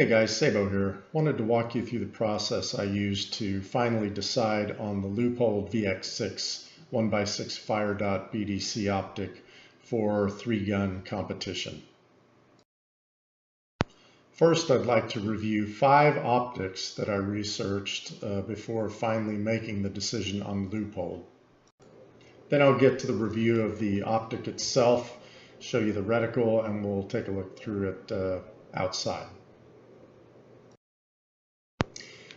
Hey guys, Sabo here. Wanted to walk you through the process I used to finally decide on the Leupold VX6 1x6 Firedot BDC optic for 3-gun competition. First, I'd like to review 5 optics that I researched before finally making the decision on Leupold. Then I'll get to the review of the optic itself, show you the reticle, and we'll take a look through it outside.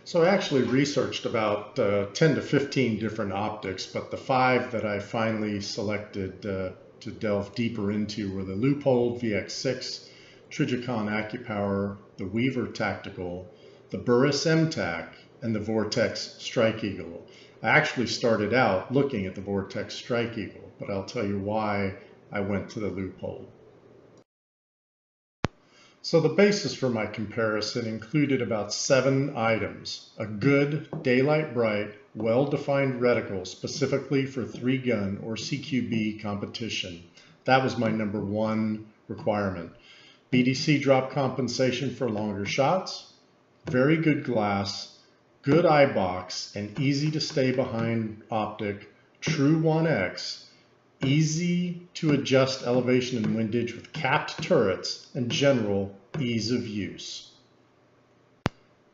So I actually researched about 10 to 15 different optics, but the 5 that I finally selected to delve deeper into were the Leupold VX6, Trijicon AccuPower, the Weaver Tactical, the Burris MTAC, and the Vortex Strike Eagle. I actually started out looking at the Vortex Strike Eagle, but I'll tell you why I went to the Leupold. So the basis for my comparison included about 7 items: a good, daylight bright, well-defined reticle specifically for 3-gun or CQB competition. That was my number 1 requirement. BDC drop compensation for longer shots, very good glass, good eye box, and easy to stay behind optic, true 1X, easy to adjust elevation and windage with capped turrets, and general ease of use.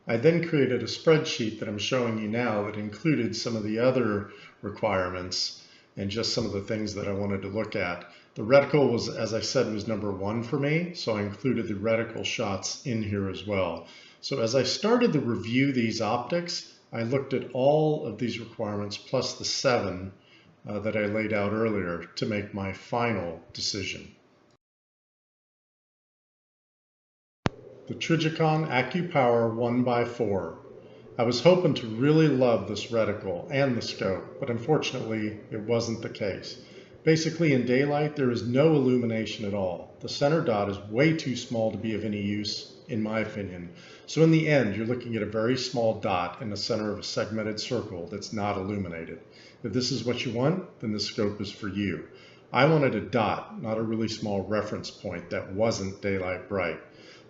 I then created a spreadsheet that I'm showing you now that included some of the other requirements and just some of the things that I wanted to look at. The reticle was, as I said, was number 1 for me, so I included the reticle shots in here as well. So as I started to review these optics, I looked at all of these requirements plus the 7 that I laid out earlier to make my final decision. The Trijicon AccuPower 1x4. I was hoping to really love this reticle and the scope, but unfortunately it wasn't the case. Basically in daylight there is no illumination at all. The center dot is way too small to be of any use in my opinion. So in the end you're looking at a very small dot in the center of a segmented circle that's not illuminated. If this is what you want, then the scope is for you. I wanted a dot, not a really small reference point that wasn't daylight bright.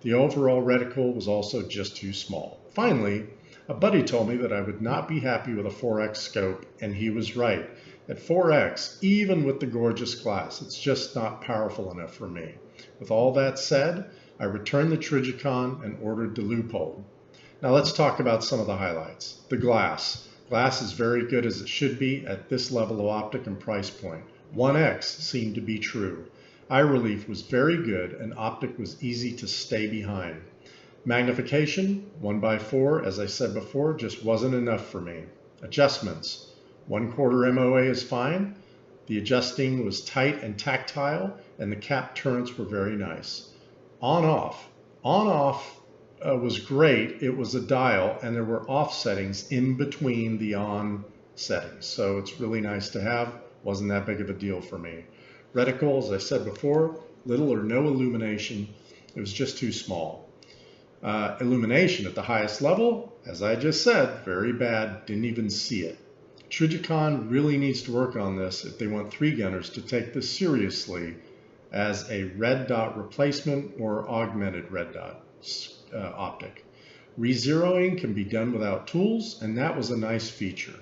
The overall reticle was also just too small. Finally, a buddy told me that I would not be happy with a 4X scope, and he was right. At 4X, even with the gorgeous glass, it's just not powerful enough for me. With all that said, I returned the Trijicon and ordered the Leupold. Now let's talk about some of the highlights. The glass. Glass is very good as it should be at this level of optic and price point. 1X seemed to be true. Eye relief was very good and optic was easy to stay behind. Magnification, 1x4, as I said before, just wasn't enough for me. Adjustments, 1/4 MOA is fine. The adjusting was tight and tactile, and the cap turrets were very nice. On-off. On-off was great. It was a dial, and there were off settings in between the on settings. So it's really nice to have. Wasn't that big of a deal for me. Reticle, as I said before, little or no illumination. It was just too small. Illumination at the highest level, as I just said, very bad, didn't even see it. Trijicon really needs to work on this if they want 3-gunners to take this seriously as a red dot replacement or augmented red dot optic. Re-zeroing can be done without tools, and that was a nice feature.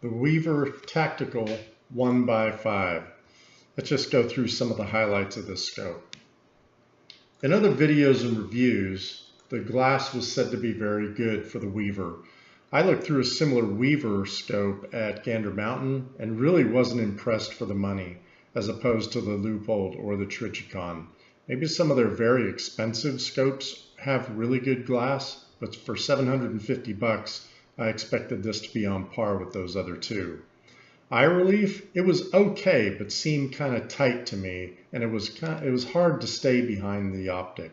The Weaver Tactical 1x5. Let's just go through some of the highlights of this scope. In other videos and reviews, the glass was said to be very good for the Weaver. I looked through a similar Weaver scope at Gander Mountain and really wasn't impressed for the money as opposed to the Leupold or the Trijicon. Maybe some of their very expensive scopes have really good glass, but for $750, I expected this to be on par with those other 2. Eye relief, it was okay, but seemed kind of tight to me, and it was hard to stay behind the optic.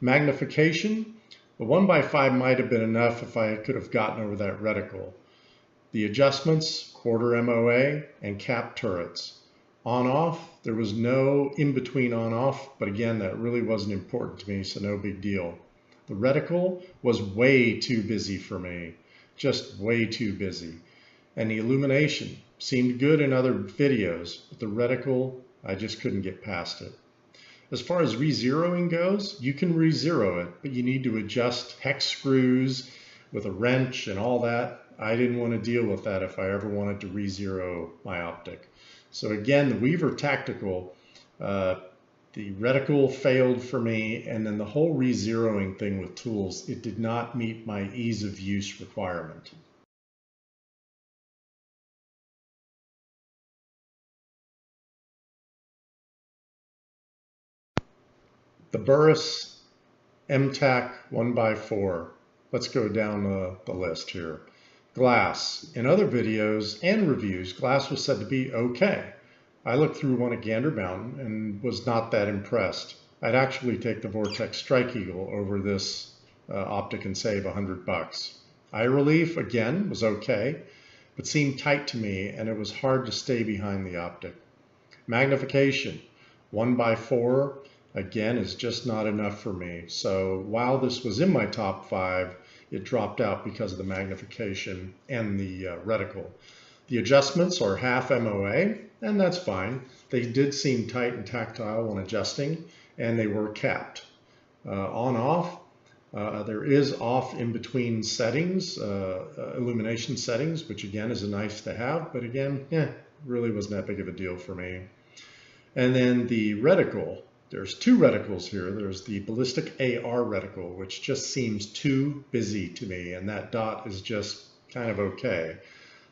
Magnification, the 1x5 might have been enough if I could have gotten over that reticle. The adjustments, 1/4 MOA, and capped turrets. On-off, there was no in-between on-off, but again, that really wasn't important to me, so no big deal. The reticle was way too busy for me, just way too busy. And the illumination seemed good in other videos, but the reticle, I just couldn't get past it. As far as re-zeroing goes, you can re-zero it, but you need to adjust hex screws with a wrench and all that. I didn't want to deal with that if I ever wanted to re-zero my optic. So again, the Weaver Tactical, the reticle failed for me, and then the whole re-zeroing thing with tools, it did not meet my ease of use requirement. The Burris MTAC 1x4. Let's go down the list here. Glass. In other videos and reviews, glass was said to be okay. I looked through one at Gander Mountain and was not that impressed. I'd actually take the Vortex Strike Eagle over this optic and save $100. Eye relief, again, was okay, but seemed tight to me, and it was hard to stay behind the optic. Magnification, 1x4, again, is just not enough for me. So while this was in my top 5, it dropped out because of the magnification and the reticle. The adjustments are half MOA, and that's fine. They did seem tight and tactile when adjusting, and they were capped. On-off, there is off in between settings, illumination settings, which again is a nice to have, but again, really wasn't that big of a deal for me. And then the reticle. There's two reticles here. There's the ballistic AR reticle, which just seems too busy to me, and that dot is just kind of okay.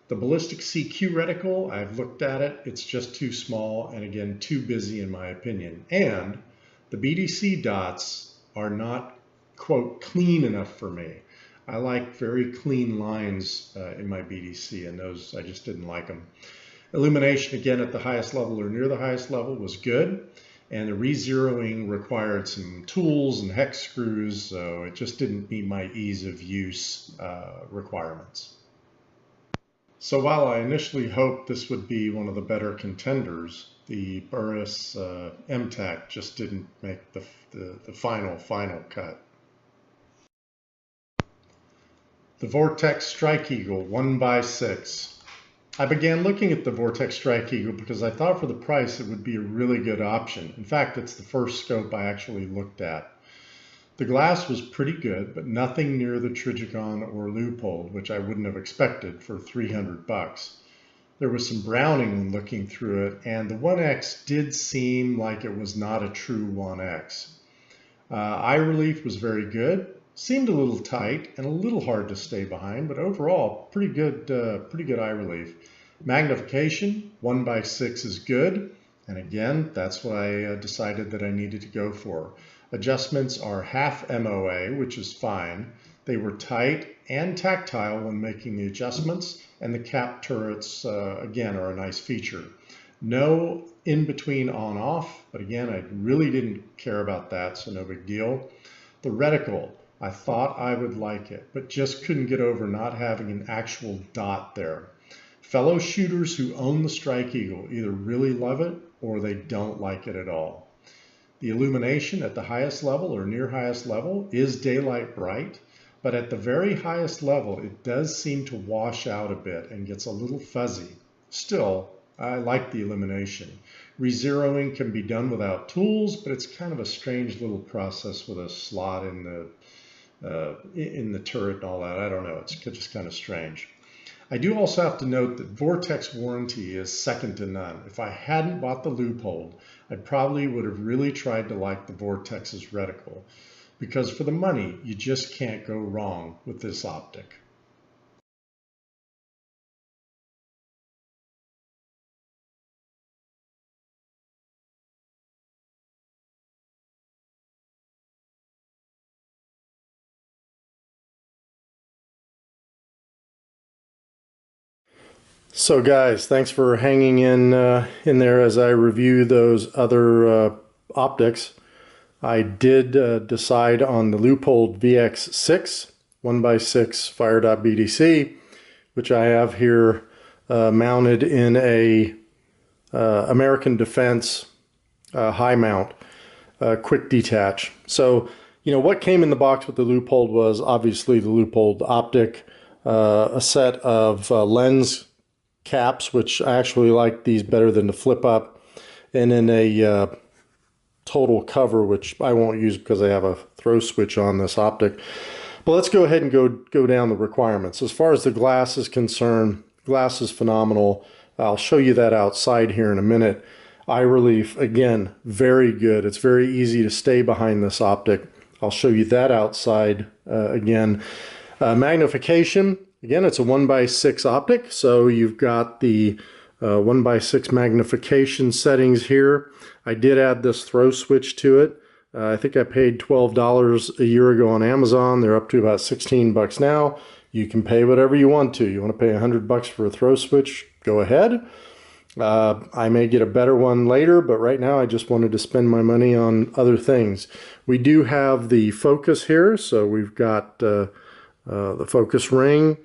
The ballistic CQ reticle, I've looked at it, it's just too small and again, too busy in my opinion. And the BDC dots are not, quote, clean enough for me. I like very clean lines in my BDC, and those, I just didn't like them. Illumination, again, at the highest level or near the highest level was good. And the re-zeroing required some tools and hex screws, so it just didn't meet my ease of use requirements. So while I initially hoped this would be one of the better contenders, the Burris MTAC just didn't make the final cut. The Vortex Strike Eagle 1x6. I began looking at the Vortex Strike Eagle because I thought for the price it would be a really good option. In fact, it's the first scope I actually looked at. The glass was pretty good, but nothing near the Trijicon or Leupold, which I wouldn't have expected for $300. There was some browning when looking through it, and the 1X did seem like it was not a true 1X. Eye relief was very good. Seemed a little tight and a little hard to stay behind, but overall, pretty good eye relief. Magnification, 1x6 is good. And again, that's what I decided that I needed to go for. Adjustments are half MOA, which is fine. They were tight and tactile when making the adjustments, and the cap turrets, again, are a nice feature. No in-between on-off, but again, I really didn't care about that, so no big deal. The reticle. I thought I would like it, but just couldn't get over not having an actual dot there. Fellow shooters who own the Strike Eagle either really love it or they don't like it at all. The illumination at the highest level or near highest level is daylight bright, but at the very highest level it does seem to wash out a bit and gets a little fuzzy. Still, I like the illumination. Re-zeroing can be done without tools, but it's kind of a strange little process with a slot in the turret and all that. I don't know, it's just kind of strange. I do also have to note that Vortex warranty is second to none. If I hadn't bought the Leupold, I probably would have really tried to like the Vortex's reticle, because for the money, you just can't go wrong with this optic. So guys, thanks for hanging in there as I review those other optics. I did decide on the Leupold VX6 1x6 Firedot BDC, which I have here mounted in a American Defense high mount, quick detach. So You know, what came in the box with the Leupold was obviously the Leupold optic, a set of lens caps, which I actually like these better than the flip up, and then a total cover, which I won't use because I have a throw switch on this optic. But let's go ahead and go down the requirements. As far as the glass is concerned, glass is phenomenal. I'll show you that outside here in a minute. Eye relief, again, very good. It's very easy to stay behind this optic. I'll show you that outside again. Magnification, again, it's a 1x6 optic, so you've got the 1x6 magnification settings here. I did add this throw switch to it. I think I paid $12 a year ago on Amazon. They're up to about 16 bucks now. You can pay whatever you want to. You want to pay 100 bucks for a throw switch? Go ahead. I may get a better one later, but right now I just wanted to spend my money on other things. We do have the focus here, so we've got the focus ring.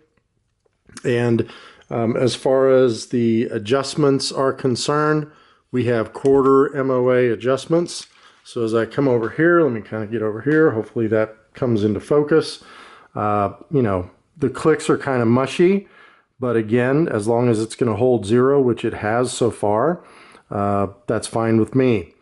And as far as the adjustments are concerned, we have quarter MOA adjustments. So as I come over here, let me kind of get over here. Hopefully that comes into focus. You know, the clicks are kind of mushy, but again, as long as it's going to hold 0, which it has so far, that's fine with me.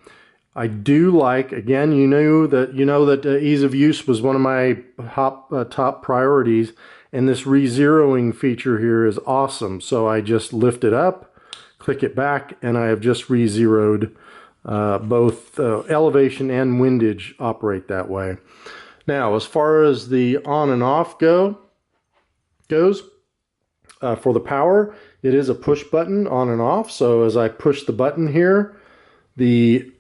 I do like, again, you know that ease of use was one of my top priorities, and this re-zeroing feature here is awesome. So I just lift it up, click it back, and I have just re-zeroed. Both elevation and windage operate that way. Now, as far as the on and off goes, for the power, it is a push button on and off. So as I push the button here, the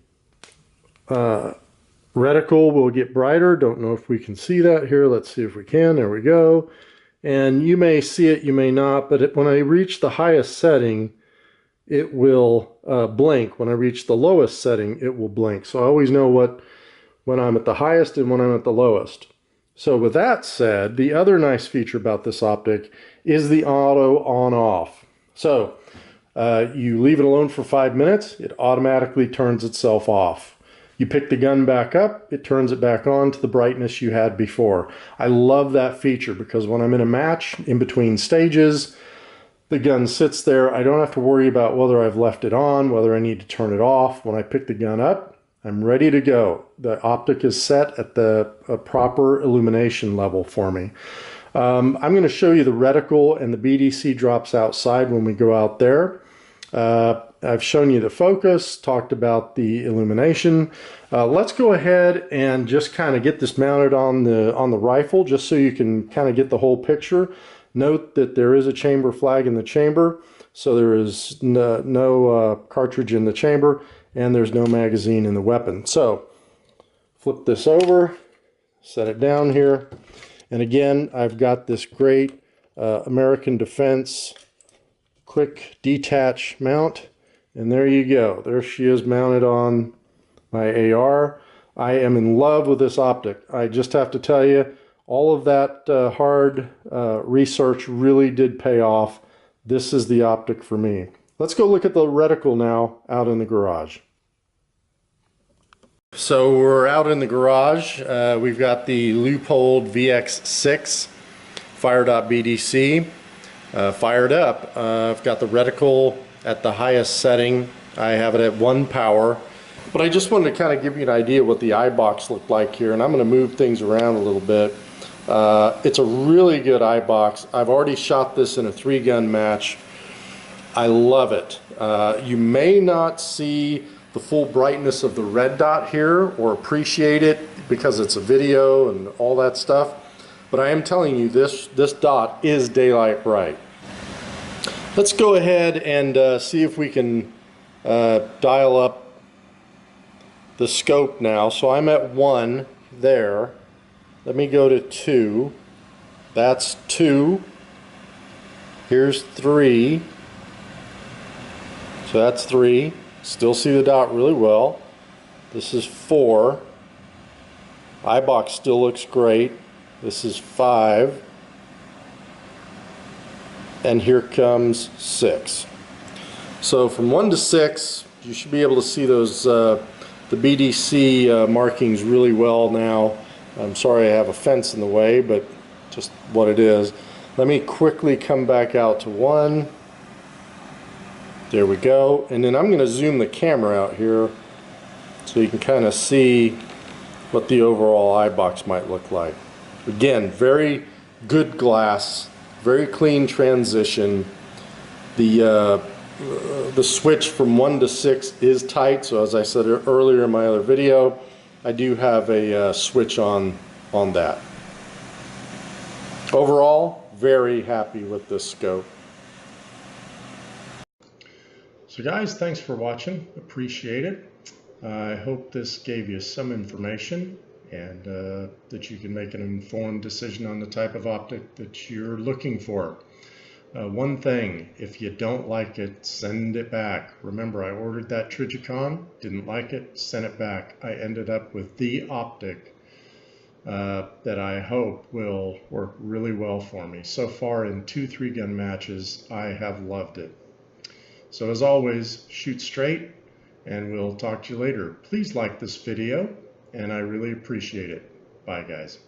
reticle will get brighter. Don't know if we can see that here. Let's see if we can. There we go. And you may see it, you may not, but when I reach the highest setting, it will blink. When I reach the lowest setting, it will blink. So I always know when I'm at the highest and when I'm at the lowest. So with that said, the other nice feature about this optic is the auto on-off. So you leave it alone for 5 minutes, it automatically turns itself off. You pick the gun back up, it turns it back on to the brightness you had before. I love that feature because when I'm in a match, in between stages, the gun sits there. I don't have to worry about whether I've left it on, whether I need to turn it off. When I pick the gun up, I'm ready to go. The optic is set at the proper illumination level for me. I'm going to show you the reticle and the BDC drops outside when we go out there. I've shown you the focus, talked about the illumination. Let's go ahead and just kind of get this mounted on the rifle, just so you can kind of get the whole picture. Note that there is a chamber flag in the chamber, so there is no cartridge in the chamber, and there's no magazine in the weapon. So flip this over, set it down here, and again, I've got this great American Defense quick detach mount, and there you go. There she is mounted on my AR. I am in love with this optic. I just have to tell you, all of that hard research really did pay off. This is the optic for me. Let's go look at the reticle now out in the garage. So we're out in the garage. We've got the Leupold VX6 Firedot BDC fired up. I've got the reticle at the highest setting. I have it at 1 power. But I just wanted to kind of give you an idea what the eye box looked like here, and I'm going to move things around a little bit. It's a really good eye box. I've already shot this in a 3-gun match. I love it. You may not see the full brightness of the red dot here or appreciate it because it's a video and all that stuff, but I am telling you this dot is daylight bright. Let's go ahead and see if we can dial up the scope now. So I'm at 1 there. Let me go to 2. That's 2. Here's 3. So that's 3. Still see the dot really well. This is 4. Eye box still looks great. This is 5. And here comes 6. So from 1 to 6, you should be able to see those the BDC markings really well now. I'm sorry I have a fence in the way, but just what it is. Let me quickly come back out to one. There we go. And then I'm going to zoom the camera out here so you can kind of see what the overall eye box might look like. Again, very good glass, very clean transition. The switch from 1 to 6 is tight, so as I said earlier in my other video, I do have a switch on that. Overall, very happy with this scope. So guys, thanks for watching. Appreciate it. I hope this gave you some information and that you can make an informed decision on the type of optic that you're looking for. One thing, if you don't like it, send it back. Remember, I ordered that Trijicon, didn't like it, sent it back. I ended up with the optic that I hope will work really well for me. So far in 2 3-gun matches, I have loved it. So as always, shoot straight, and we'll talk to you later. Please like this video, and I really appreciate it. Bye guys.